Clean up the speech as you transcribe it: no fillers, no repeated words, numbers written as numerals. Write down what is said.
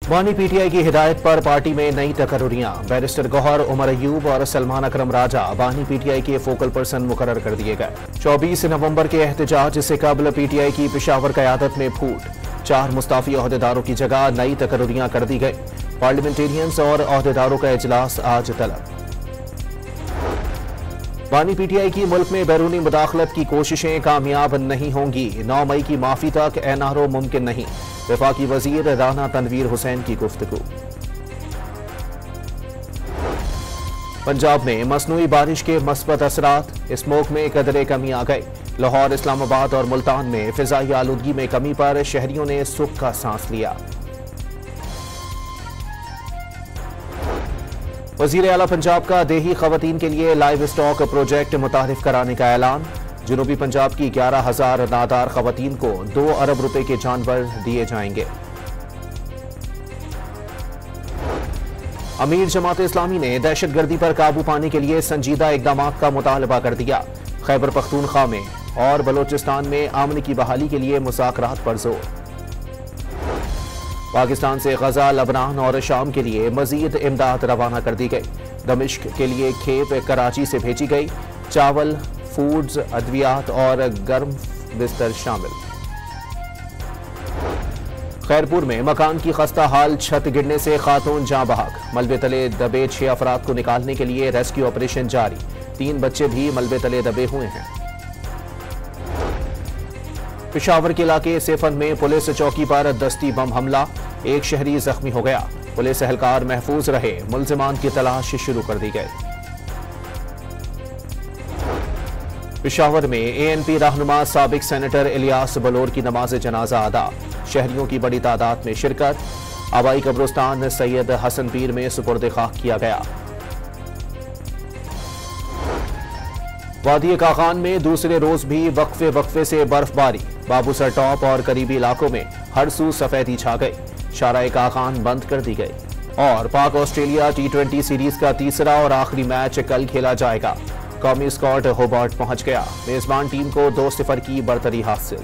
बानी पीटीआई की हिदायत पर पार्टी में नई तकर्रियां। बैरिस्टर गौहर, उमर अयूब और सलमान अकरम राजा बानी पीटीआई के फोकल पर्सन मुकर्रर कर दिए गए। 24 नवंबर के एहतजाज से कबल पीटीआई की पेशावर क़यादत में फूट। 4 मुस्ताफी ओहदेदारों की जगह नई तकर्रियां कर दी गई। पार्लियामेंटेरियंस और ओहदेदारों का इजलास आज तलब। बानी पीटीआई की मुल्क में बैरूनी मुदाखलत की कोशिशें कामयाब नहीं होंगी। 9 मई की माफी तक एनआरओ मुमकिन नहीं। वफाकी वजीर राना तनवीर हुसैन की गुफ्तगू। पंजाब में मसनूई बारिश के मस्बत असरात। स्मोक में कदरे कमी आ गई। लाहौर, इस्लामाबाद और मुल्तान में फिजाई आलूदगी में कमी पर शहरियों ने सुख का सांस लिया। वजीर आला पंजाब का देही खवातीन के लिए लाइव स्टॉक प्रोजेक्ट मुतारिफ कराने का ऐलान। जनूबी पंजाब की 11,000 नादार खवातीन को 2 अरब रुपए के जानवर दिए जाएंगे। अमीर जमात इस्लामी ने दहशतगर्दी पर काबू पाने के लिए संजीदा इकदाम का मुतालबा कर दिया। खैबर पख्तूनख्वा में और बलोचिस्तान में अमन की बहाली के लिए मुज़ाकरात पर जोर। पाकिस्तान से गजा, लबनान और शाम के लिए मजीद इमदाद रवाना कर दी गई। दमिश्क के लिए खेप कराची से भेजी गई। चावल, फूड्स, अद्वियात और गर्म बिस्तर शामिल। खैरपुर में मकान की खस्ता हाल छत गिरने से खातून जाँ बहक। मलबे तले दबे 6 अफराद को निकालने के लिए रेस्क्यू ऑपरेशन जारी। 3 बच्चे भी मलबे तले दबे हुए हैं। पेशावर के इलाके सेफन में पुलिस चौकी पर दस्ती बम हमला। 1 शहरी जख्मी हो गया। पुलिस एहलकार महफूज रहे। मुल्जिमान की तलाश शुरू कर दी गई। पेशावर में एएनपी रहनुमा साबिक सेनेटर इलियास बलोर की नमाज जनाजा अदा। शहरियों की बड़ी तादाद में शिरकत। आबाई कब्रिस्तान सैयद हसन पीर में सुपुर्द खाक किया गया। वादी कागान में दूसरे रोज भी वक्फे से बर्फबारी। बाबूसर टॉप और करीबी इलाकों में हर सू सफेदी छा गई। शाराए कागान बंद कर दी गई। और पाक ऑस्ट्रेलिया T20 सीरीज का तीसरा और आखिरी मैच कल खेला जाएगा। कौमी स्क्वाड होबार्ट पहुंच गया। मेजबान टीम को 2-0 की बढ़तरी हासिल।